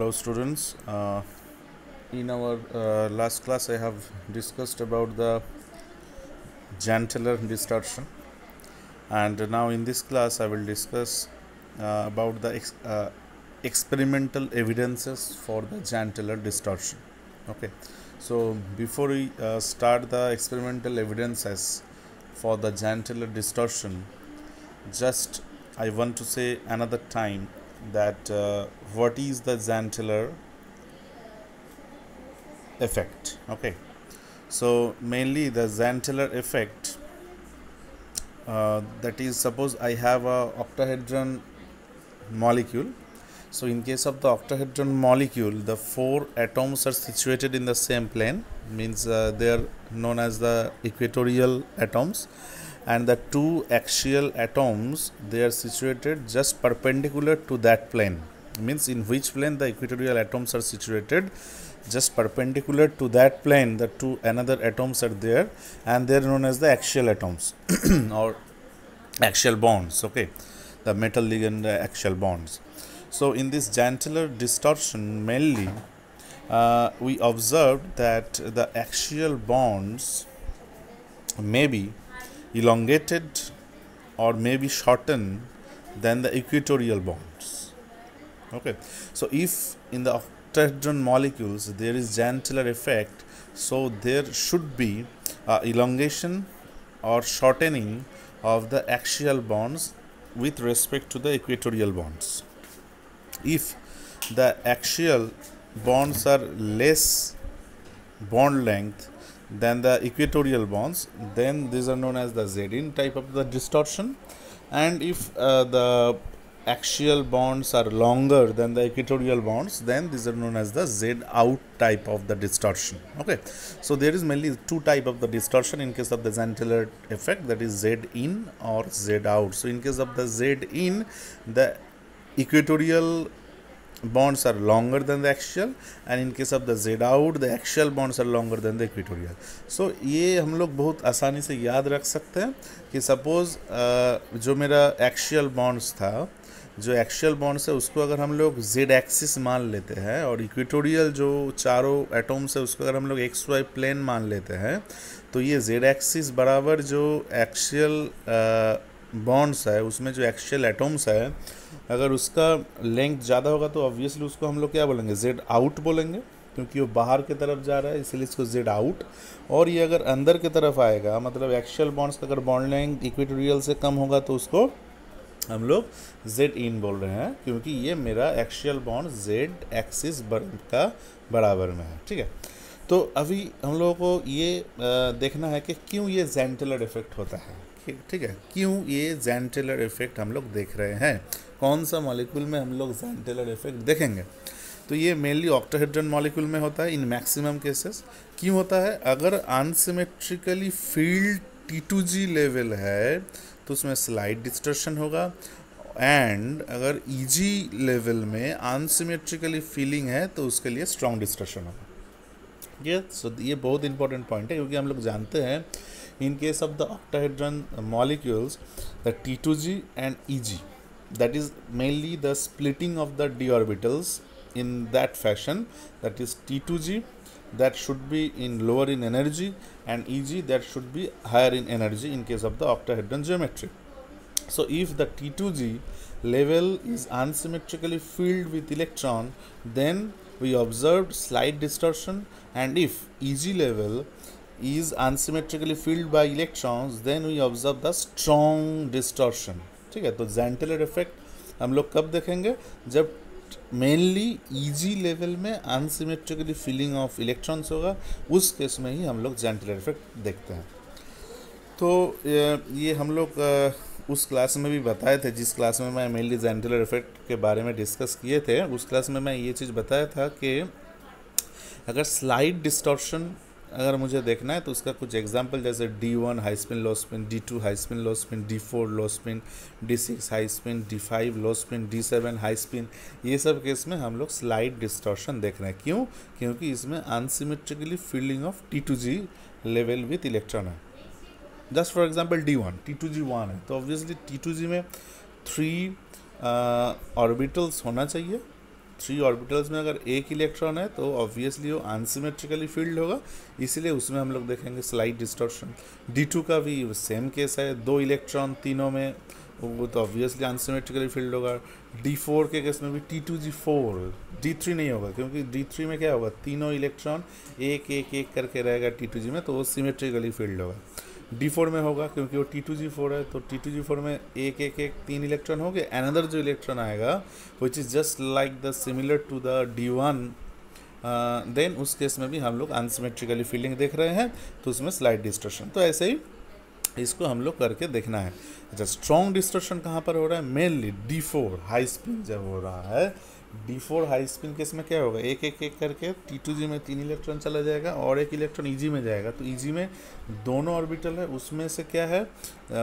Hello students, in our last class I have discussed about the Jahn-Teller distortion, and now in this class I will discuss about the experimental evidences for the Jahn-Teller distortion. Okay, so before we start the experimental evidences for the Jahn-Teller distortion, just I want to say another time that what is the Jahn-Teller effect. Okay, so mainly the Jahn-Teller effect, that is, suppose I have a octahedron molecule. So in case of the octahedron molecule, the four atoms are situated in the same plane, means they are known as the equatorial atoms, and the two axial atoms, they are situated just perpendicular to that plane, means in which plane the equatorial atoms are situated just perpendicular to that plane, the two another atoms are there, and they are known as the axial atoms or axial bonds. Okay, the metal ligand axial bonds. So in this Jahn-Teller distortion, mainly we observed that the axial bonds may be elongated or may be shortened than the equatorial bonds. Okay, so if in the octahedron molecules there is Jahn-Teller effect, so there should be elongation or shortening of the axial bonds with respect to the equatorial bonds. If the axial bonds are less bond length than the equatorial bonds, then these are known as the Z-in type of the distortion, and if the axial bonds are longer than the equatorial bonds, then these are known as the Z-out type of the distortion. Okay, so there is mainly two type of the distortion in case of the Jahn-Teller effect, that is Z-in or Z-out. So in case of the Z-in, the equatorial bonds are longer than the axial, and in case of the Z out, the axial bonds are longer than the equatorial. So ये हम लोग बहुत आसानी से याद रख सकते हैं कि सपोज जो मेरा एक्शियल बॉन्ड्स था, जो एक्शियल बॉन्ड्स है उसको अगर हम लोग जेड एक्सिस मान लेते हैं, और इक्वेटोरियल जो चारों एटम्स है उसको अगर हम लोग एक्स वाई प्लेन मान लेते हैं, तो ये जेड एक्सिस बराबर जो एक्शियल बॉन्ड्स है उसमें जो एक्शियल एटम्स है, अगर उसका लेंथ ज़्यादा होगा तो ऑब्वियसली उसको हम लोग क्या बोलेंगे, जेड आउट बोलेंगे, क्योंकि वो बाहर की तरफ जा रहा है इसलिए इसको जेड आउट। और ये अगर अंदर की तरफ आएगा, मतलब एक्शियल बॉन्ड्स का अगर बॉन्ड लेंथ इक्वेटोरियल से कम होगा, तो उसको हम लोग जेड इन बोल रहे हैं, क्योंकि ये मेरा एक्शियल बॉन्ड जेड एक्सिस का बराबर में है। ठीक है, तो अभी हम लोगों को ये देखना है कि क्यों ये Jahn-Teller इफेक्ट होता है। ठीक है, क्यों ये Jahn-Teller इफेक्ट हम लोग देख रहे हैं, कौन सा मॉलिक्यूल में हम लोग Jahn-Teller इफेक्ट देखेंगे। तो ये मेनली ऑक्टाहेड्रन मॉलिक्यूल में होता है इन मैक्सिमम केसेस। क्यों होता है, अगर अनसिमेट्रिकली फील्ड T2G लेवल है तो उसमें स्लाइड डिस्टर्शन होगा, एंड अगर EG लेवल में अनसिमेट्रिकली फीलिंग है तो उसके लिए स्ट्रॉन्ग डिस्टर्शन होगा। ये ये बहुत इंपॉर्टेंट पॉइंट है, क्योंकि हम लोग जानते हैं in case of the octahedron molecules, the T2G and EG, that is mainly the splitting of the d orbitals in that fashion, that is T2G that should be in lower in energy, and EG that should be higher in energy in case of the octahedron geometry. So if the T2G level is unsymmetrically filled with electron, then we observed slight distortion, and if EG level is unsymmetrically filled by electrons, then we observe the strong distortion. ठीक है, तो Jahn-Teller effect हम लोग कब देखेंगे, जब mainly EG level में unsymmetrically filling of electrons होगा, उस केस में ही हम लोग Jahn-Teller effect देखते हैं। तो ये हम लोग उस क्लास में भी बताए थे, जिस क्लास में मैं मेनली Jahn-Teller effect के बारे में डिस्कस किए थे, उस क्लास में मैं ये चीज़ बताया था कि अगर स्लाइड डिस्टॉर्शन अगर मुझे देखना है तो उसका कुछ एग्जांपल, जैसे D1 हाई स्पिन लो स्पिन, D2 हाई स्पिन लो स्पिन, D4 लो spin, D6 high spin, D5 लो स्पिन, D7 हाई स्पिन, ये सब केस में हम लोग स्लाइड डिस्टॉर्शन देख रहे हैं। क्यों, क्योंकि इसमें unsymmetrically filling of T2G level with electron है। Just for example D1 T2G 1 है, तो ऑब्वियसली T2G में 3 ऑर्बिटल्स होना चाहिए, 3 ऑर्बिटल्स में अगर एक इलेक्ट्रॉन है तो ऑब्वियसली वो अनसिमेट्रिकली फील्ड होगा, इसीलिए उसमें हम लोग देखेंगे स्लाइट डिस्टॉर्शन। D2 का भी सेम केस है, 2 इलेक्ट्रॉन तीनों में, वो तो ऑब्वियसली अनसिमेट्रिकली फील्ड होगा। D4 के केस में भी T2G4, D3 नहीं होगा, क्योंकि D3 में क्या होगा, तीनों इलेक्ट्रॉन एक एक एक करके रहेगा T2G में, तो वो सिमेट्रिकली फील्ड होगा। D4 में होगा क्योंकि वो T2G4 है, तो T2G4 में एक एक एक 3 इलेक्ट्रॉन हो गए। अनदर जो इलेक्ट्रॉन आएगा which is just like the similar to the D1, then उस केस में भी हम लोग अनसिमेट्रिकली फील्डिंग देख रहे हैं, तो उसमें स्लाइट डिस्टॉर्शन। तो ऐसे ही इसको हम लोग करके देखना है। अच्छा, स्ट्रॉन्ग डिस्टॉर्शन कहाँ पर हो रहा है, मेनली D4 हाई स्पिन जब हो रहा है, D4 हाई स्पिन केस में क्या होगा, एक एक एक करके T2G में 3 इलेक्ट्रॉन चला जाएगा और एक इलेक्ट्रॉन EG में जाएगा। तो EG में दोनों ऑर्बिटल है, उसमें से क्या है,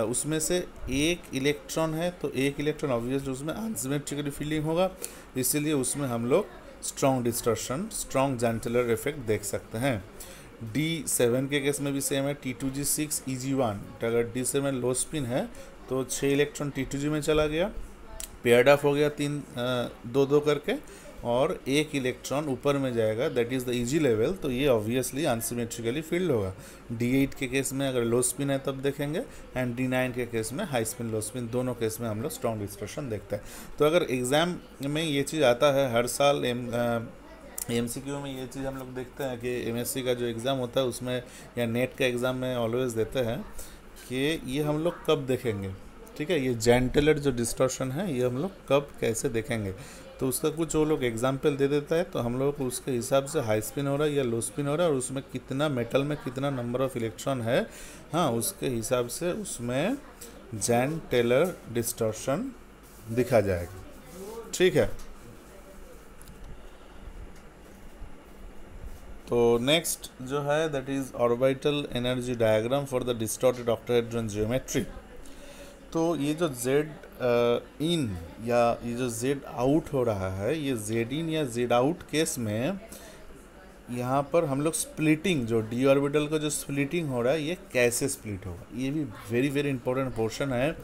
उसमें से एक इलेक्ट्रॉन है, तो एक इलेक्ट्रॉन ऑब्वियसली उसमें अनसिमेट्रिकली फील्डिंग होगा, इसीलिए उसमें हम लोग स्ट्रॉन्ग डिस्टॉर्शन, स्ट्रॉन्ग जैंटेलर इफेक्ट देख सकते हैं। D7 के केस में भी सेम है, T2G6 EG1, अगर D7 लो स्पिन है तो 6 इलेक्ट्रॉन T2G में चला गया, पेयर्ड ऑफ हो गया 3 2 करके, और एक इलेक्ट्रॉन ऊपर में जाएगा, that is the EG level, तो ये ऑब्वियसली अनसिमेट्रिकली फील्ड होगा। D8 के केस में अगर लो स्पिन है तब देखेंगे, एंड D9 के केस में हाई स्पिन लो स्पिन, दोनों केस में हम लोग स्ट्रॉन्ग डिस्टॉर्शन देखते हैं। तो अगर एग्ज़ाम में ये चीज़ आता है हर साल, MCQ में ये चीज़ हम लोग देखते हैं कि MSc का जो एग्ज़ाम होता है उसमें, या नेट का एग्ज़ाम में ऑलवेज देते हैं कि ये हम लोग कब देखेंगे, ठीक है, ये जैंटेलर जो डिस्टॉर्शन है ये हम लोग कब कैसे देखेंगे। तो उसका कुछ वो लोग एग्जाम्पल दे देता है, तो हम लोग उसके हिसाब से हाई स्पिन हो रहा है या लो स्पिन हो रहा है, और उसमें कितना मेटल में कितना नंबर ऑफ इलेक्ट्रॉन है, हाँ, उसके हिसाब से उसमें जैंटेलर डिस्टॉर्शन दिखा जाएगा, ठीक है। तो नेक्स्ट जो है that is orbital energy diagram for the distorted octahedron geometry. तो ये जो Z इन या ये जो Z आउट हो रहा है, ये Z इन या Z आउट केस में यहाँ पर हम लोग स्प्लिटिंग, जो D ऑर्बिटल का जो स्प्लिटिंग हो रहा है ये कैसे स्प्लिट होगा, ये भी वेरी वेरी इंपॉर्टेंट पोर्शन है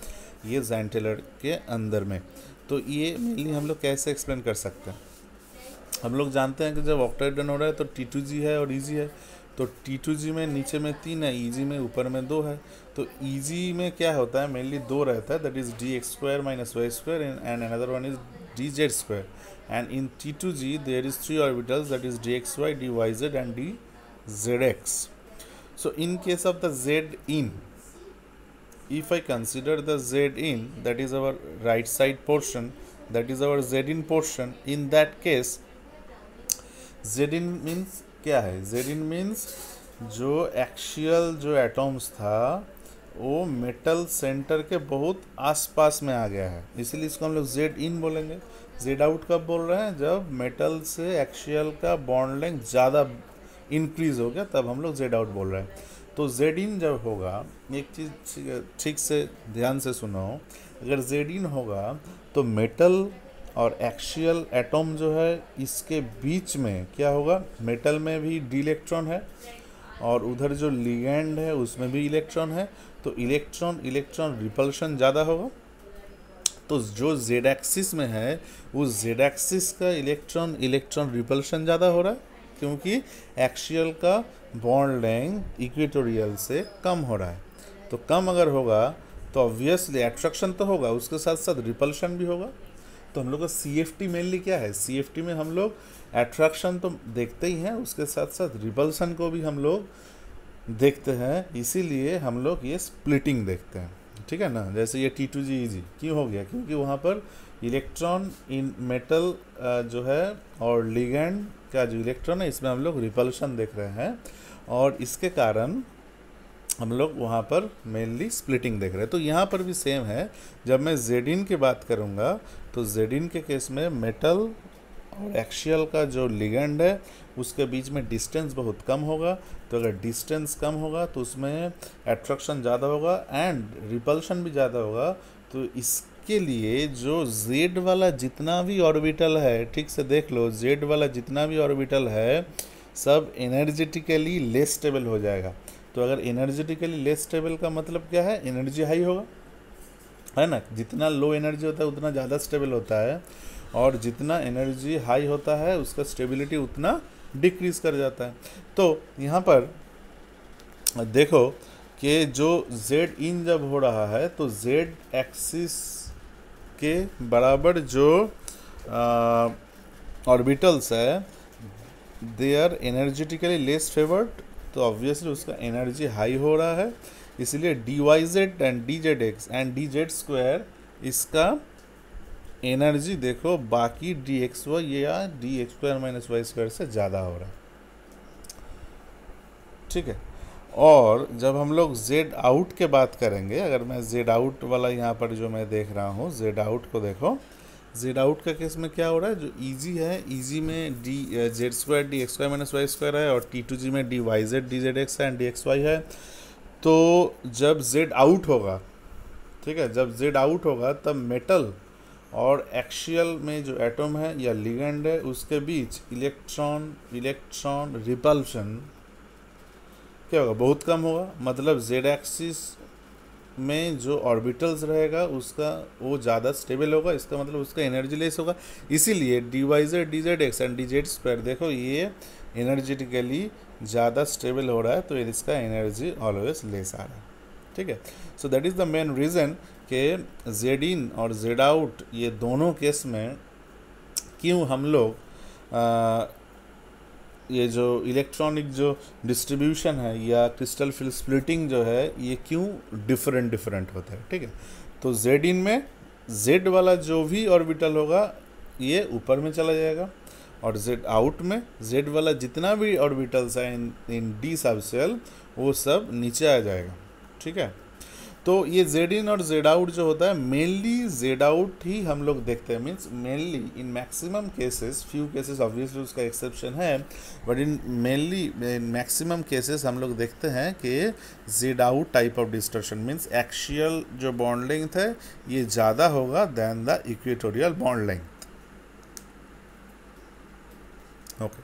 ये जैंटेलर के अंदर में। तो ये मेनली हम लोग कैसे एक्सप्लेन कर सकते हैं, हम लोग जानते हैं कि जब ऑक्टाहेड्रन हो रहा है तो T2G है और EG है, तो T2G में नीचे में 3 है, EG में ऊपर में 2 है। तो EG में क्या होता है, मेनली 2 रहता है, that is dx² - y² and another one is dz², and in T2G there is 3 orbitals, that is dxy, dyz and dzx। So in case of the Z in, if I consider the Z in, that is our right side portion, that is our Z in portion, in that case Z in means क्या है, Z in means जो axial जो atoms था वो metal centre के बहुत आसपास में आ गया है, इसीलिए इसको हम लोग Z in बोलेंगे। Z out कब बोल रहे हैं, जब मेटल से एक्शियल का बॉन्ड लेंथ ज़्यादा इंक्रीज हो गया, तब हम लोग Z out बोल रहे हैं। तो Z in जब होगा, एक चीज़ ठीक से ध्यान से सुनो, अगर Z in होगा तो मेटल और एक्शियल एटॉम जो है इसके बीच में क्या होगा, मेटल में भी d इलेक्ट्रॉन है और उधर जो लिगेंड है उसमें भी इलेक्ट्रॉन है, तो इलेक्ट्रॉन रिपल्शन ज़्यादा होगा। तो जो Z एक्सिस में है उस Z एक्सिस का इलेक्ट्रॉन रिपल्शन ज़्यादा हो रहा है, क्योंकि एक्शियल का बॉन्ड लेंथ इक्वेटोरियल से कम हो रहा है। तो कम अगर होगा तो ऑब्वियसली एट्रैक्शन तो होगा, उसके साथ साथ रिपल्शन भी होगा। तो हम लोग का CFT मेनली क्या है, CFT में हम लोग एट्रैक्शन तो देखते ही हैं, उसके साथ साथ रिपल्सन को भी हम लोग देखते हैं, इसीलिए हम लोग ये स्प्लिटिंग देखते हैं, ठीक है ना। जैसे ये T2G EG क्यों हो गया, क्योंकि वहाँ पर इलेक्ट्रॉन इन मेटल जो है और लिगेंड का जो इलेक्ट्रॉन है इसमें हम लोग रिपल्शन देख रहे हैं, और इसके कारण हम लोग वहाँ पर मेनली स्प्लिटिंग देख रहे हैं। तो यहाँ पर भी सेम है, जब मैं Z in की बात करूँगा तो Z in के केस में मेटल और एक्शियल का जो लिगेंड है उसके बीच में डिस्टेंस बहुत कम होगा। तो अगर डिस्टेंस कम होगा तो उसमें एट्रैक्शन ज़्यादा होगा एंड रिपल्शन भी ज़्यादा होगा। तो इसके लिए जो Z वाला जितना भी ऑर्बिटल है, ठीक से देख लो, Z वाला जितना भी ऑर्बिटल है सब एनर्जेटिकली लेस स्टेबल हो जाएगा। तो अगर एनर्जेटिकली लेस स्टेबल का मतलब क्या है, एनर्जी हाई होगा, है ना। जितना लो एनर्जी होता है उतना ज़्यादा स्टेबल होता है, और जितना एनर्जी हाई होता है उसका स्टेबिलिटी उतना डिक्रीज कर जाता है। तो यहाँ पर देखो कि जो जेड इन जब हो रहा है तो जेड एक्सिस के बराबर जो ऑर्बिटल्स है they are energetically less favoured, तो ऑब्वियसली उसका एनर्जी हाई हो रहा है, इसलिए D Y Z and D Z X and D Z square इसका एनर्जी देखो बाकी डी एक्स वाई या D X square minus Y square से ज़्यादा हो रहा है। ठीक है, और जब हम लोग जेड आउट के बात करेंगे, अगर मैं जेड आउट वाला यहाँ पर जो मैं देख रहा हूँ जेड आउट को देखो, जेड आउट का केस में क्या हो रहा है, जो ईजी है ईजी में D Z square D X square minus Y square है और टी टू जी में D Y Z D Z X है एंड डी एक्स वाई है। तो जब जेड आउट होगा, ठीक है, जब जेड आउट होगा तब मेटल और एक्सियल में जो एटम है या लिगेंड है उसके बीच इलेक्ट्रॉन रिपल्शन क्या होगा, बहुत कम होगा। मतलब जेड एक्सिस में जो ऑर्बिटल्स रहेगा उसका वो ज़्यादा स्टेबल होगा, इसका मतलब उसका एनर्जी लेस होगा। इसीलिए D Y Z D Z X and D Z square देखो ये एनर्जेटिकली ज़्यादा स्टेबल हो रहा है, तो इसका एनर्जी ऑलवेज लेस आ रहा है। ठीक है, so that is the main reason कि जेड इन और जेड आउट ये दोनों केस में क्यों हम लोग ये जो इलेक्ट्रॉनिक जो डिस्ट्रीब्यूशन है या क्रिस्टल फिल स्प्लिटिंग जो है ये क्यों डिफरेंट होता है। ठीक है, तो जेड इन में जेड वाला जो भी ऑर्बिटल होगा ये ऊपर में चला जाएगा और जेड आउट में जेड वाला जितना भी ऑर्बिटल्स है इन डी सबसेल वो सब नीचे आ जाएगा। ठीक है, तो ये जेड इन और जेड आउट जो होता है मेनली जेड आउट ही हम लोग देखते हैं, means mainly in maximum cases, few cases obviously उसका एक्सेप्शन है, बट इन मैक्सिमम केसेस हम लोग देखते हैं कि Z out type of distortion means axial जो बॉन्ड लेंथ है ये ज़्यादा होगा then the equatorial bond length. Okay,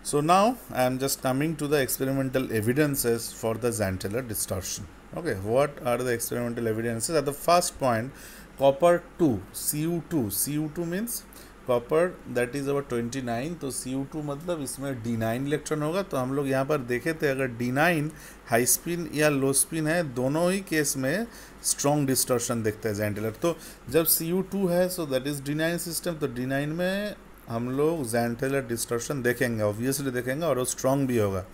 so now I am just coming to the experimental evidences for the Xanteller distortion. Okay, what are the experimental evidences? At the first point, copper 2 Cu2 means copper that is our 29, तो Cu2 मतलब इसमें D9 electron होगा। तो हम लोग यहाँ पर देखे थे अगर D9 हाई स्पिन या लो स्पिन है दोनों ही केस में स्ट्रॉन्ग डिस्टॉर्शन देखते हैं Xanteller। तो जब Cu2 है so that is D9 system, तो D9 में हम लोग Xanteller डिस्टॉर्शन देखेंगे, ऑब्वियसली देखेंगे और वो स्ट्रॉन्ग भी होगा।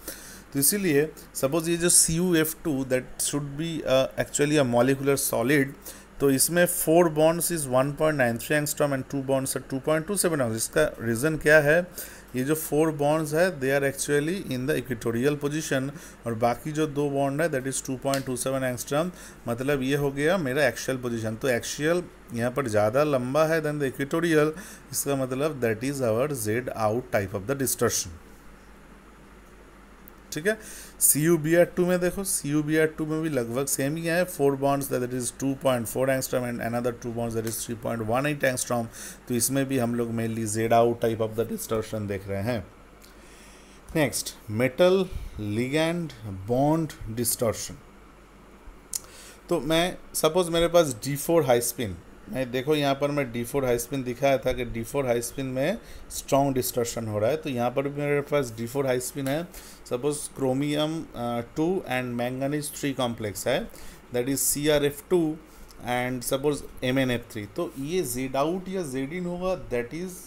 तो इसीलिए सपोज ये जो CuF2 that should be actually a molecular solid, तो इसमें 4 bonds is 1.93 angstrom and 2 bonds 2.27 angstrom. इसका रीज़न क्या है, ये जो 4 बॉन्ड्स है they are actually in the equatorial position और बाकी जो 2 बॉन्ड है दैट इज़ 2.27 एंगस्ट्रॉम, मतलब ये हो गया मेरा एक्सियल पोजीशन। तो एक्सियल यहाँ पर ज़्यादा लंबा है देन द इक्वेटोरियल, इसका मतलब that is our Z out type of the distortion. ठीक है, CuBr2 में देखो, CuBr2 में भी लगभग सेम ही है, 4 bonds that is 2.4 angstrom and another 2 bonds that is 3.18 angstrom. तो इसमें भी हम लोग mainly Z out type of the distortion देख रहे हैं। Next, metal ligand bond distortion. तो मैं सपोज मेरे पास D4 हाई स्पिन, मैं देखो यहाँ पर मैं D4 हाई स्पिन दिखाया था कि D4 हाई स्पिन में स्ट्रॉन्ग डिस्टॉर्शन हो रहा है, तो यहाँ पर भी मेरे पास D4 हाई स्पिन है। Suppose chromium 2 and manganese 3 complex है that is CrF2 and suppose MnF3। तो ये जेड आउट या जेड इन होगा that is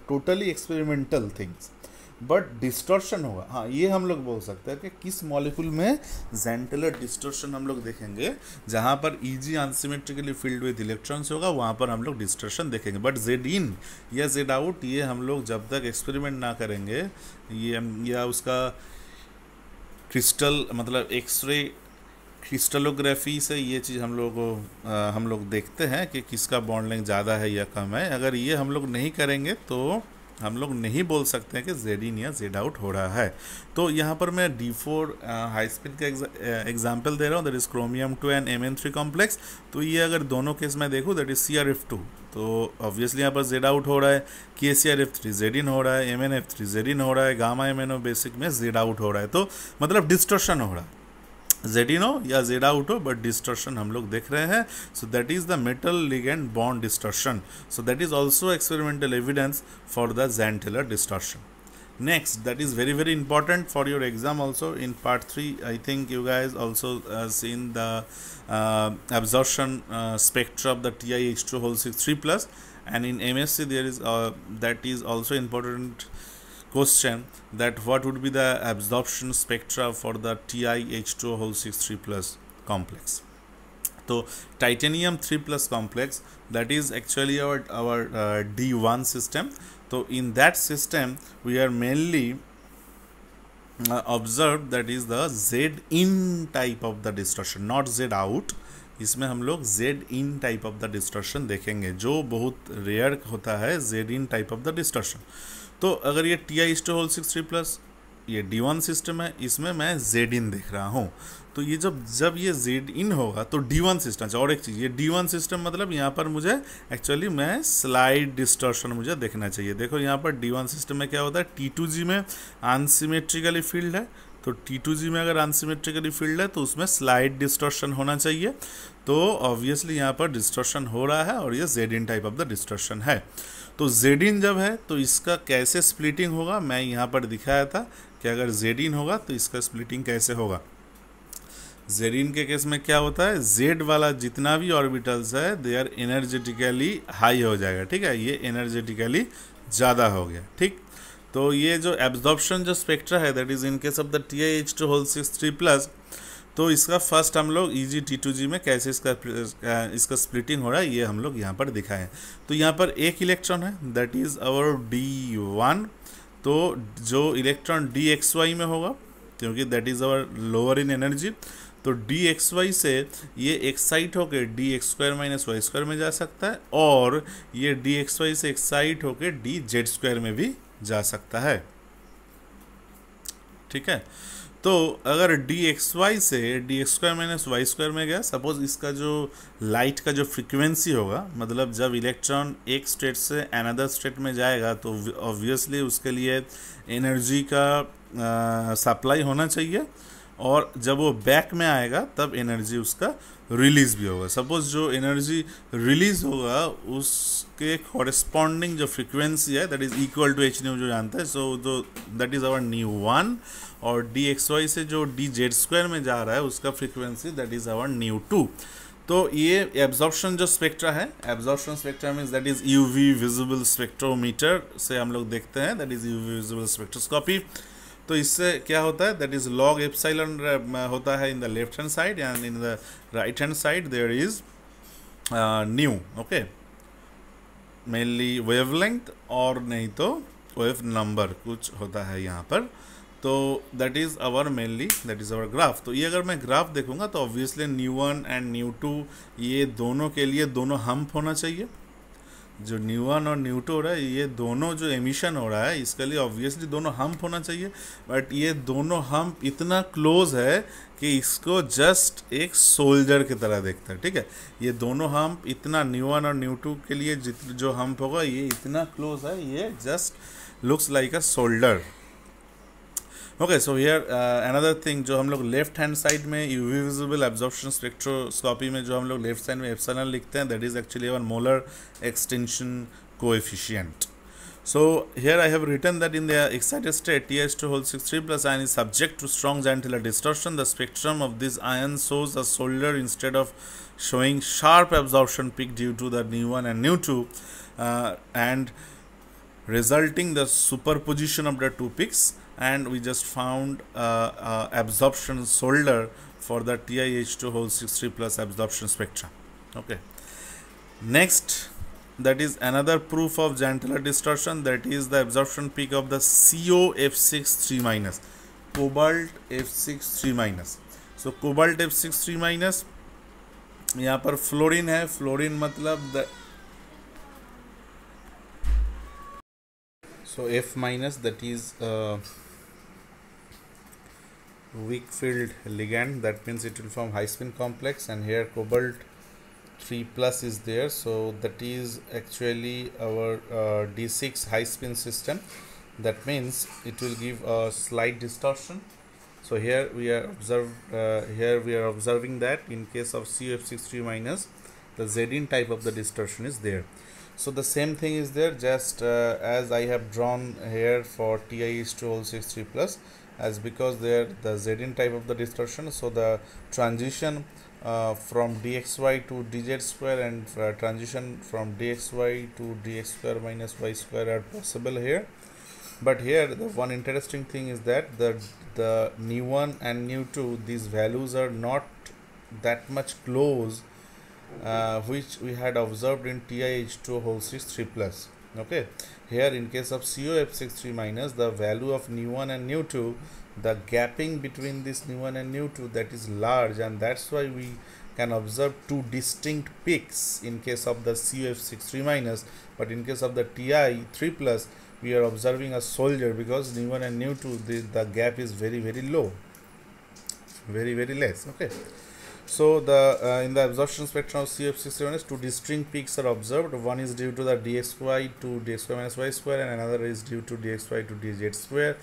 totally experimental things, but distortion होगा। हाँ, ये हम लोग बोल सकते हैं कि किस मॉलिक्यूल में Xanteller डिस्टॉर्शन हम लोग देखेंगे, जहाँ पर easy unsymmetrically field with electrons होगा वहाँ पर हम लोग डिस्टॉर्शन देखेंगे। बट जेड इन या जेड आउट ये हम लोग जब तक एक्सपेरिमेंट ना करेंगे ये या उसका क्रिस्टल मतलब एक्सरे क्रिस्टलोग्राफी से ये चीज़ हम लोग देखते हैं कि किसका बॉन्ड लेंथ ज़्यादा है या कम है। अगर ये हम लोग नहीं करेंगे तो हम लोग नहीं बोल सकते हैं कि जेड इन या जेड आउट हो रहा है। तो यहाँ पर मैं D4 हाई स्पिन का एग्जांपल दे रहा हूँ that is chromium 2 and Mn3 complex. तो ये अगर दोनों केस में देखूँ दैट इज़ CrF2, तो ऑब्वियसली यहाँ पर जेड आउट हो रहा है, KCrF3 जेड इन हो रहा है, MnF3 जेड इन हो रहा है, गामा MnO बेसिक में जेड आउट हो रहा है, तो मतलब डिस्टॉर्शन हो रहा है। जेड इन हो या जेड आउट हो, बट डिस्टर्शन हम लोग देख रहे हैं. So that is the metal ligand bond distortion. So that is also experimental evidence for the Jahn-Taylor distortion. Next, that is very very important for your exam also. In part 3, I think you guys also seen the absorption spectra of the TiH2O6 3+, and in MSc there is that is also important question, that what would be the absorption spectra for the TiH2O6 3+ complex. So titanium 3+ complex, that is actually our D1 system. So in that system we are mainly observed that is the Z in type of the distortion, not Z out. इसमें हम लोग Z in type of the distortion देखेंगे, जो बहुत rare होता है Z in type of the distortion. तो अगर ये TiH2O6 3+, ये D1 सिस्टम है, इसमें मैं Z in देख रहा हूँ. तो ये जब ये Z in होगा तो D1 सिस्टम. और एक चीज़, ये D1 सिस्टम मतलब यहाँ पर मुझे एक्चुअली मैं स्लाइड डिस्टॉर्शन मुझे देखना चाहिए. देखो यहाँ पर D1 सिस्टम में क्या होता है, T2G में अनसिमेट्रिकली फील्ड है. तो T2G में अगर अनसिमेट्रिकली फील्ड है तो उसमें स्लाइड डिस्टॉर्शन होना चाहिए. तो ऑब्वियसली यहाँ पर डिस्टॉर्शन हो रहा है और ये Z in type of the distortion है. तो Z in जब है तो इसका कैसे स्प्लिटिंग होगा, मैं यहाँ पर दिखाया था कि अगर Z in होगा तो इसका स्प्लिटिंग कैसे होगा. Z in के केस में क्या होता है, Z वाला जितना भी ऑर्बिटल्स है दे आर एनर्जेटिकली हाई हो जाएगा. ठीक है, ये एनर्जेटिकली ज़्यादा हो गया. ठीक, तो ये जो एब्जॉर्प्शन जो स्पेक्ट्रा है that is in case of the TiH2O6 3+, तो इसका फर्स्ट हम लोग EgT2G में कैसे इसका स्प्लिटिंग हो रहा है ये हम लोग यहाँ पर दिखाएं. तो यहाँ पर एक इलेक्ट्रॉन है दैट इज़ आवर D1. तो जो इलेक्ट्रॉन DXY में होगा क्योंकि that is our lower in energy, तो DXY से ये एक्साइट होकर DX² - Y² में जा सकता है, और ये DXY से एक्साइट होकर DZ² में भी जा सकता है. ठीक है, तो अगर DXY से DX² - Y² में गया, सपोज इसका जो लाइट का जो फ्रीक्वेंसी होगा, मतलब जब इलेक्ट्रॉन एक स्टेट से अनदर स्टेट में जाएगा तो ऑब्वियसली उसके लिए एनर्जी का सप्लाई होना चाहिए, और जब वो बैक में आएगा तब एनर्जी उसका रिलीज़ भी होगा. सपोज जो एनर्जी रिलीज़ होगा उसके कॉरेस्पॉन्डिंग जो फ्रीक्वेंसी है that is equal to h जो जानता है. सो जो दैट इज़ आवर nu1, और DXY से जो DZ² में जा रहा है उसका frequency that is our nu2. तो ये एब्जॉर्प्शन जो स्पेक्ट्रा है, absorption spectra means that is UV visible spectrometer से हम लोग देखते हैं, that is UV visible spectroscopy. तो इससे क्या होता है, दैट इज़ log एप्सिलॉन होता है in the left hand side, and in the right hand side there is nu. Okay, mainly wavelength और नहीं तो वेव नंबर कुछ होता है यहाँ पर. तो that is our mainly that is our graph. तो ये अगर मैं ग्राफ देखूँगा तो ऑब्वियसली nu1 एंड nu2 ये दोनों के लिए दोनों हम्प होना चाहिए. जो nu1 और nu2 हो रहा है ये दोनों जो एमिशन हो रहा है इसके लिए ऑब्वियसली दोनों हम्प होना चाहिए, बट ये दोनों हम्प इतना क्लोज है कि इसको जस्ट एक सोल्जर की तरह देखता है. ठीक है, ये दोनों हम्प इतना nu1 और nu2 के लिए जो हम्प होगा ये इतना क्लोज है, ये just looks like a shoulder. Okay, so here another thing, जो हम लोग लेफ्ट हैंड साइड में UV विजिबल एब्जॉर्प्शन स्पेक्ट्रोस्कोपी में जो हम लोग लेफ्ट साइड में एप्सिलॉन लिखते हैं that is actually our molar extension coefficient. So here I have written that in the excited state TiH2O6 3+ ion is subject to strong Jahn-Taylor distortion. The spectrum of this ion shows a shoulder instead of showing sharp absorption peak due to the nu1 and nu2 and resulting the superposition of the two peaks, and we just found absorption shoulder for the TiH2O6 3+ absorption spectra. Okay, next, that is another proof of Jahn-Taylor distortion, that is the absorption peak of the COF6 3-, cobalt F6 3-. so cobalt F6 3-, यहाँ पर fluorine है, fluorine मतलब so F- that is weak field ligand, that means it will form high spin complex, and here cobalt 3+ is there, so that is actually our D6 high spin system. That means it will give a slight distortion. So here we are observing that in case of CuF63 minus, the Zin type of the distortion is there. So the same thing is there, just as I have drawn here for TiH2 whole 63 plus, as because there the Zin type of the distortion, so the transition from dxy to dz square and transition from dxy to dx square minus y square are possible here. But here the one interesting thing is that the nu1 and nu2, these values are not that much close, which we had observed in TiH2 whole 63 plus. Okay, here in case of CuF63 minus, the value of nu1 and nu2, the gapping between this nu1 and nu2, that is large, and that's why we can observe two distinct peaks in case of the CuF63 minus. But in case of the Ti3 plus, we are observing a soldier, because nu1 and nu2, the gap is very low, very less. Okay, so the in the absorption spectrum of CuF61, two distinct peaks are observed. One is due to the dxy to dx square minus y square, and another is due to dxy to dz square.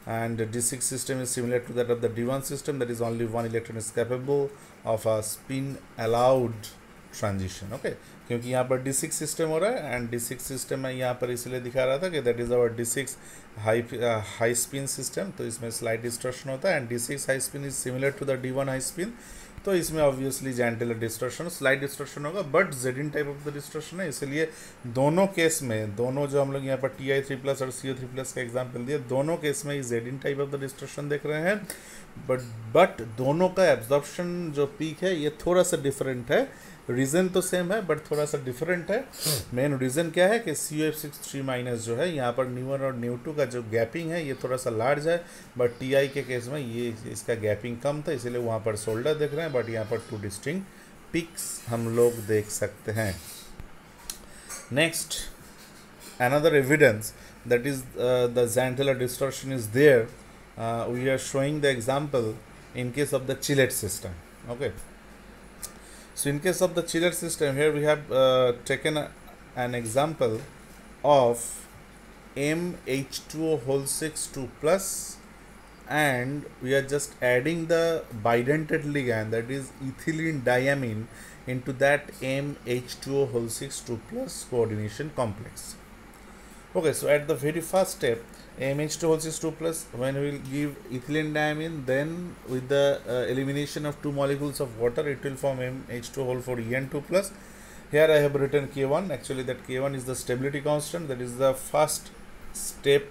And the D6 system is similar to that of the D1 system, that is only one electron is capable of a spin allowed transition. Okay, क्योंकि यहाँ पर D6 system हो रहा है, and D6 system में यहाँ पर इसलिए दिखा रहा था कि that is our D6 high spin system, तो इसमें स्लाइट डिस्टॉर्शन होता है, and D6 high spin is similar to the D1 high spin, तो इसमें obviously Jahn Teller distortion, slight distortion होगा, but Zin type of the distortion है, इसलिए दोनों केस में, दोनों जो हम लोग यहाँ पर Ti3 प्लस और CO3 प्लस का एग्जाम्पल दिया, दोनों केस में Zin type of the distortion देख रहे हैं, बट दोनों का एब्जॉर्प्शन जो पीक है ये थोड़ा सा डिफरेंट है। रीज़न तो सेम है बट थोड़ा सा डिफरेंट है। मेन रीज़न क्या है कि CuF63 माइनस जो है यहाँ पर nu1 और nu2 का जो गैपिंग है ये थोड़ा सा लार्ज है, बट Ti के केस में ये इसका गैपिंग कम था, इसीलिए वहाँ पर शोल्डर देख रहे हैं, बट यहाँ पर टू डिस्टिंक्ट पिक्स हम लोग देख सकते हैं। Next, another evidence that is the Zantler distortion is there. We are showing the example in case of the chilled system. Okay, so in case of the chilled system, here we have taken an example of MH2O whole 6 2 plus, and we are just adding the bidentate ligand, that is ethylene diamine, into that MH2O whole 6 2 plus coordination complex. Okay, so at the very first step, MH2 whole 6 2 plus, when we will give ethylene diamine, then with the elimination of two molecules of water, it will form MH2 whole 4 En2 plus. Here I have written K1. Actually that K1 is the stability constant, that is the first step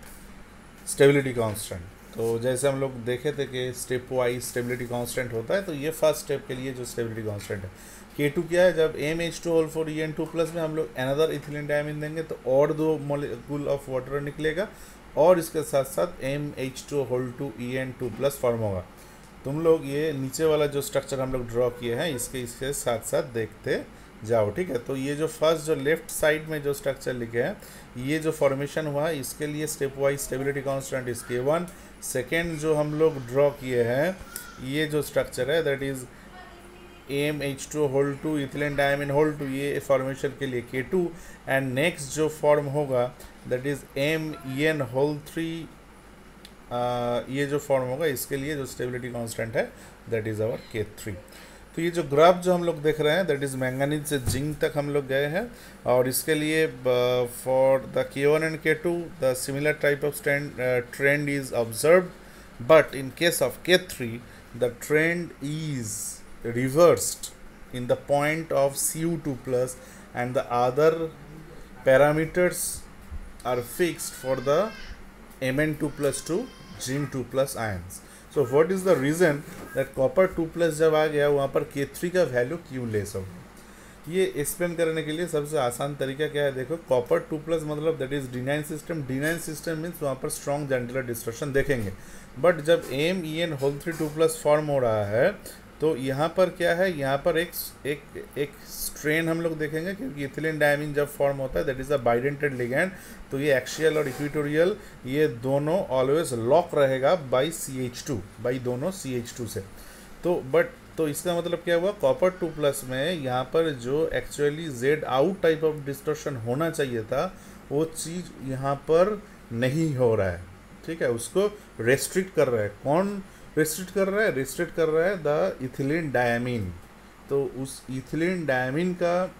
stability constant. तो जैसे हम लोग देखे थे कि step wise stability constant होता है, तो ये फर्स्ट स्टेप के लिए जो स्टेबिलिटी कांस्टेंट है। K2 क्या है, जब MH2 होल 4 En2 प्लस में हम लोग अनदर इथिलीन डायमिन देंगे तो और दो मॉलिक्यूल ऑफ वाटर निकलेगा, और इसके साथ साथ MH2 whole 2 En2 plus form होगा। तुम लोग ये नीचे वाला जो स्ट्रक्चर हम लोग ड्रॉ किए हैं इसके साथ साथ देखते जाओ, ठीक है। तो ये जो फर्स्ट जो लेफ्ट साइड में जो स्ट्रक्चर लिखे हैं, ये जो फॉर्मेशन हुआ है इसके लिए step wise stability constant is K1। Second जो हम लोग ड्रॉ किए हैं ये जो स्ट्रक्चर है that is MH2 whole 2 ethylene diamine whole 2, ये फॉर्मेशन के लिए K2। एंड नेक्स्ट जो फॉर्म होगा दैट इज MEN होल 3, ये जो फॉर्म होगा इसके लिए जो स्टेबिलिटी कांस्टेंट है दैट इज आवर K3। तो ये जो ग्राफ जो हम लोग देख रहे हैं दैट इज़ मैंगनीज से जिंक तक हम लोग गए हैं, और इसके लिए for the K1 and K2 the similar type of trend is observed, but in case of K3 the trend is reversed in the point of Cu2 plus, and the other parameters are fixed for the Mn2 plus to Zn2 plus ions. So what is the reason that copper 2 plus जब आ गया वहाँ पर K3 का value क्यों less हो गया? ये explain करने के लिए सबसे आसान तरीका क्या है, देखो कॉपर 2 प्लस मतलब that is D9 system. D9 system means वहाँ पर स्ट्रॉन्ग जेंटलर डिस्टॉर्शन देखेंगे, बट जब MEN होल 3 2 प्लस फॉर्म हो रहा है तो यहाँ पर क्या है, यहाँ पर एक स्ट्रेन हम लोग देखेंगे, क्योंकि इथिलीन डायमिन जब फॉर्म होता है that is a bidentate ligand, तो ये एक्सियल और इक्वेटोरियल ये दोनों ऑलवेज लॉक रहेगा बाई CH2, बाई दोनों CH2 से। तो इसका मतलब क्या हुआ, कॉपर 2 प्लस में यहाँ पर जो actually Z out type of distortion होना चाहिए था वो चीज़ यहाँ पर नहीं हो रहा है, ठीक है, उसको रेस्ट्रिक्ट कर रहा है। कौन रिस्ट्रिक्ट कर रहा है द इथिलीन डायमीन। तो उस इथिलीन डायमीन का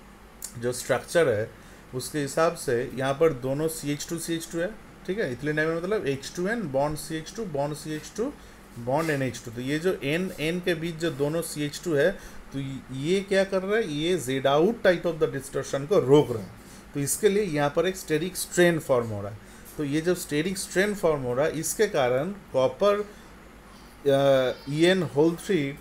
जो स्ट्रक्चर है उसके हिसाब से यहाँ पर दोनों CH2 है, ठीक है। इथिलीन डायमीन मतलब H2N bond CH2 bond NH2। तो ये जो N के बीच जो दोनों CH2 है, तो ये क्या कर रहा है, ये Z out type of the distortion को रोक रहा है। तो इसके लिए यहाँ पर एक स्टेरिक स्ट्रेन फॉर्म हो रहा है। तो ये जब स्टेरिक स्ट्रेन फॉर्म हो रहा है, इसके कारण कॉपर En(3)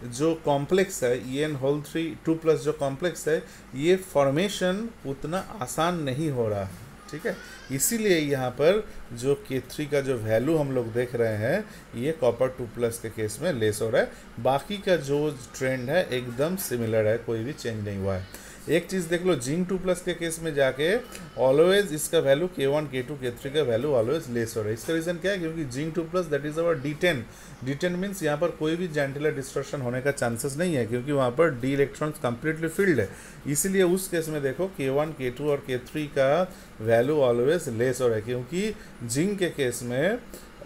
जो कॉम्प्लेक्स है, En(3)2+ जो कॉम्प्लेक्स है, ये फॉर्मेशन उतना आसान नहीं हो रहा है, ठीक है। इसीलिए यहाँ पर जो K3 का जो वैल्यू हम लोग देख रहे हैं, ये कॉपर 2+ के केस में लेस हो रहा है। बाकी का जो ट्रेंड है एकदम सिमिलर है, कोई भी चेंज नहीं हुआ है। एक चीज़ देख लो, जिंक 2+ के केस में जाके ऑलवेज इसका वैल्यू K1 K2 K3 का वैल्यू ऑलवेज लेस हो रहा है। इसका रीज़न क्या है, क्योंकि zinc 2+ that is our D10 means यहाँ पर कोई भी जेंटिलर डिस्टॉर्शन होने का चांसेस नहीं है, क्योंकि वहाँ पर D इलेक्ट्रॉन्स कंप्लीटली फील्ड है। इसीलिए उस केस में देखो K1 K2 और K3 का वैल्यू ऑलवेज लेस हो रहा है, क्योंकि जिंक के केस में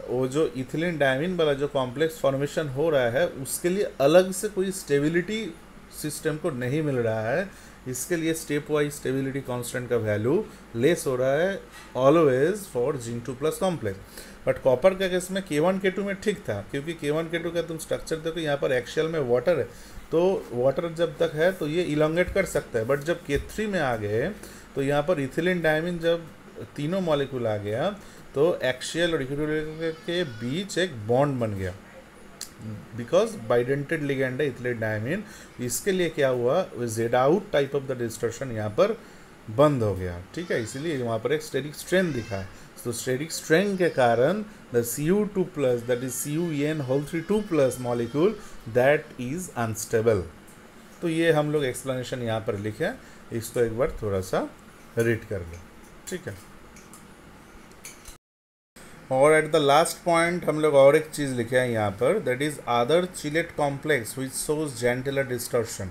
वो जो इथिलीन डायमीन वाला जो कॉम्प्लेक्स फॉर्मेशन हो रहा है, उसके लिए अलग से कोई स्टेबिलिटी सिस्टम को नहीं मिल रहा है। इसके लिए स्टेप वाइज स्टेबिलिटी कांस्टेंट का वैल्यू लेस हो रहा है always for zinc 2+ complex. But copper का केस में K1 K2 में ठीक था, क्योंकि K1 K2 का तुम स्ट्रक्चर देखो, यहाँ पर एक्शियल में वाटर है, तो वाटर जब तक है तो ये इलोंगेट कर सकता है। बट जब K3 में आ गए तो यहाँ पर इथिलीन डायमीन जब तीनों मॉलिक्यूल आ गया, तो एक्शियल और इक्विटोरियल के बीच एक बॉन्ड बन गया, बिकॉज बाइडेंटेड लिगेंड है इथिलीन डायमीन। इसके लिए क्या हुआ, Z out type of the distortion यहाँ पर बंद हो गया, ठीक है। इसीलिए वहाँ पर एक स्टेरिक स्ट्रेन दिखा है। तो स्टेरिक स्ट्रेन के कारण the Cu2+ that is CuEn(3)2+ molecule that is unstable. तो ये हम लोग एक्सप्लेनेशन यहाँ पर लिखे हैं, इसको एक बार थोड़ा सा रीड कर लो, ठीक है। और एट द लास्ट पॉइंट हम लोग और एक चीज़ लिखे हैं यहाँ पर, that is other chelate complex which shows Jahn Teller distortion.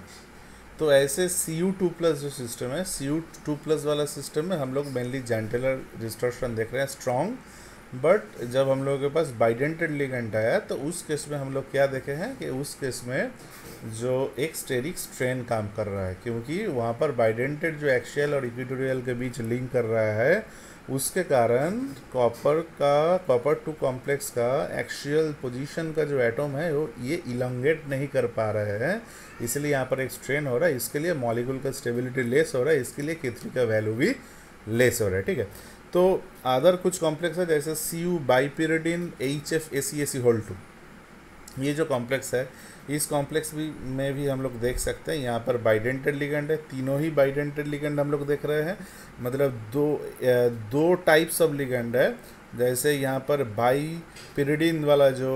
तो ऐसे Cu2+ जो सिस्टम है, Cu2+ वाला सिस्टम में हम लोग मेनली जेंटिलर डिस्टॉर्शन देख रहे हैं स्ट्रॉन्ग। बट जब हम लोगों के पास बाइडेंटेड लिगेंड आया, तो उस केस में हम लोग क्या देखे हैं कि उस केस में जो एक स्टेरिक स्ट्रेन काम कर रहा है, क्योंकि वहाँ पर बाइडेंटेड जो एक्शियल और इक्विटोरियल के बीच लिंक कर रहा है, उसके कारण कॉपर 2 कॉम्प्लेक्स का एक्शियल पोजीशन का जो एटम है वो ये इलोंगेट नहीं कर पा रहे हैं, इसलिए यहाँ पर एक स्ट्रेन हो रहा है। इसके लिए मॉलिक्यूल का स्टेबिलिटी लेस हो रहा है, इसके लिए K3 का वैल्यू भी लेस हो रहा है, ठीक है। तो अदर कुछ कॉम्प्लेक्स है जैसे Cu बाइपिरिडिन HFACAC2, ये जो कॉम्प्लेक्स है, इस कॉम्प्लेक्स में भी हम लोग देख सकते हैं यहाँ पर बाइडेंटेड लिगेंड है। तीनों ही बाइडेंटेड लिगेंड हम लोग देख रहे हैं, मतलब दो टाइप्स ऑफ लिगेंड है। जैसे यहाँ पर बाइपिरिडिन वाला जो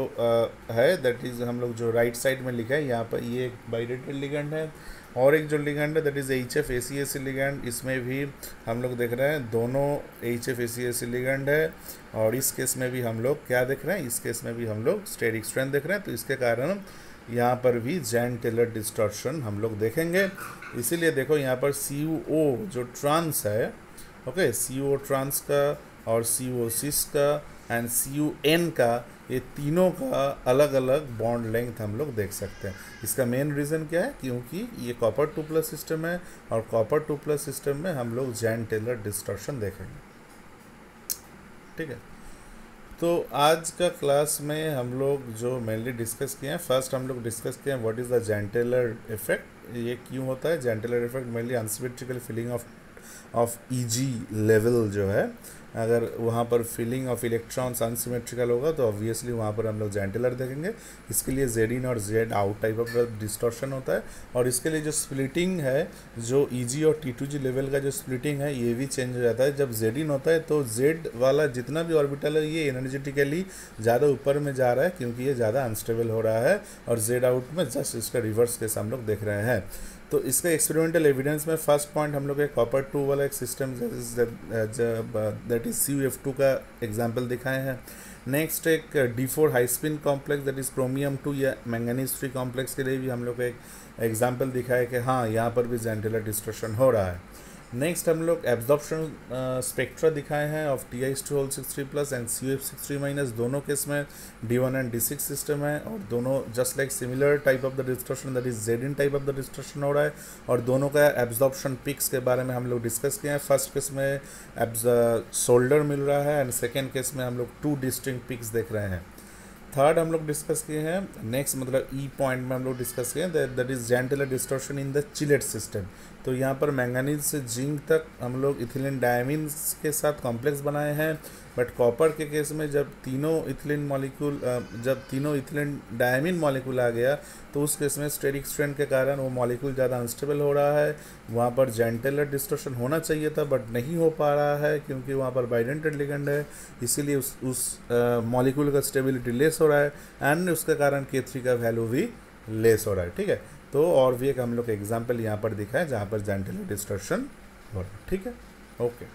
है, दैट इज़ हम लोग जो राइट साइड में लिखा है, यहाँ पर ये एक बाइडेंटेड लिगेंड है। और एक जो लिगेंड है दैट इज़ HFACAC लिगेंड, इसमें भी हम लोग देख रहे हैं दोनों HFACAC लिगेंड है। और इस केस में भी हम लोग क्या देख रहे हैं, इस केस में भी हम लोग स्टेरिक स्ट्रेन देख रहे हैं। तो इसके कारण यहाँ पर भी जेंटिलर डिस्टॉर्शन हम लोग देखेंगे। इसीलिए देखो यहाँ पर CO जो ट्रांस है, ओके, CO ट्रांस का और CO सिस का एंड CUN का, ये तीनों का अलग अलग बॉन्ड लेंथ हम लोग देख सकते हैं। इसका मेन रीज़न क्या है, क्योंकि ये कॉपर 2+ सिस्टम है, और कॉपर 2+ सिस्टम में हम लोग जेंटिलर डिस्टॉर्शन देखेंगे, ठीक है। तो आज का क्लास में हम लोग जो मेनली डिस्कस किए हैं, फर्स्ट हम लोग डिस्कस किए हैं what is the Jahn Teller effect, ये क्यों होता है। Jahn Teller effect mainly unsymmetrical filling of EG level जो है, अगर वहाँ पर फीलिंग ऑफ इलेक्ट्रॉन्स अनसिमेट्रिकल होगा तो ऑब्वियसली वहाँ पर हम लोग जेंटिलर देखेंगे। इसके लिए Z और Z out type of distortion होता है, और इसके लिए जो स्प्लिटिंग है, जो EG और T2G लेवल का जो स्प्लिटिंग है, ये भी चेंज हो जाता है। जब Z होता है तो Z वाला जितना भी ऑर्बिटल है ये एनर्जेटिकली ज़्यादा ऊपर में जा रहा है, क्योंकि ये ज़्यादा अनस्टेबल हो रहा है, और Z आउट में जस्ट इसका रिवर्स केस हम लोग देख रहे हैं। तो इसका एक्सपेरिमेंटल एविडेंस में फर्स्ट पॉइंट हम लोग एक कॉपर 2 वाला एक सिस्टम दैट इज CuF2 का एग्जांपल दिखाए हैं। नेक्स्ट एक D4 high spin complex that is chromium 2 या मैंगनीज 3 कॉम्प्लेक्स के लिए भी हम लोग एक एग्जांपल दिखाया कि हाँ, यहाँ पर भी जेंटिलर डिस्टॉर्शन हो रहा है। नेक्स्ट हम लोग एब्जॉर्प्शन स्पेक्ट्रा दिखाए हैं of Ti2 plus and CuF6 दोनों केस में D1 एंड D6 सिस्टम है और दोनों just like similar type of the distortion that is Zin type of the distortion हो रहा है और दोनों का एब्जॉर्प्शन पिक्स के बारे में हम लोग डिस्कस किए हैं। फर्स्ट केस में शोल्डर मिल रहा है एंड सेकेंड केस में हम लोग 2 डिस्टिंक्ट पिक्स देख रहे हैं। थर्ड हम लोग डिस्कस किए हैं नेक्स्ट मतलब ई पॉइंट में हम लोग डिस्कस किए हैं that is gentler distortion in the chelate system. तो यहाँ पर मैंगनीज से जिंक तक हम लोग इथिलीन डायमीन के साथ कॉम्प्लेक्स बनाए हैं, बट कॉपर के केस में जब तीनों इथिलीन डायमीन मॉलिक्यूल आ गया तो उस केस में स्टेरिक स्ट्रेन के कारण वो मॉलिक्यूल ज़्यादा अनस्टेबल हो रहा है। वहाँ पर जेंटलर डिस्टॉर्शन होना चाहिए था बट नहीं हो पा रहा है क्योंकि वहाँ पर बाइडेंटेड लिगेंड है, इसीलिए उस मॉलिक्यूल का स्टेबिलिटी लेस हो रहा है एंड उसके कारण K3 का वैल्यू भी लेस हो रहा है। ठीक है, तो और भी एक हम लोग एग्जाम्पल यहाँ पर दिखा है जहाँ पर जेंटलर डिस्टॉर्शन हो रहा है। ठीक है, ओके।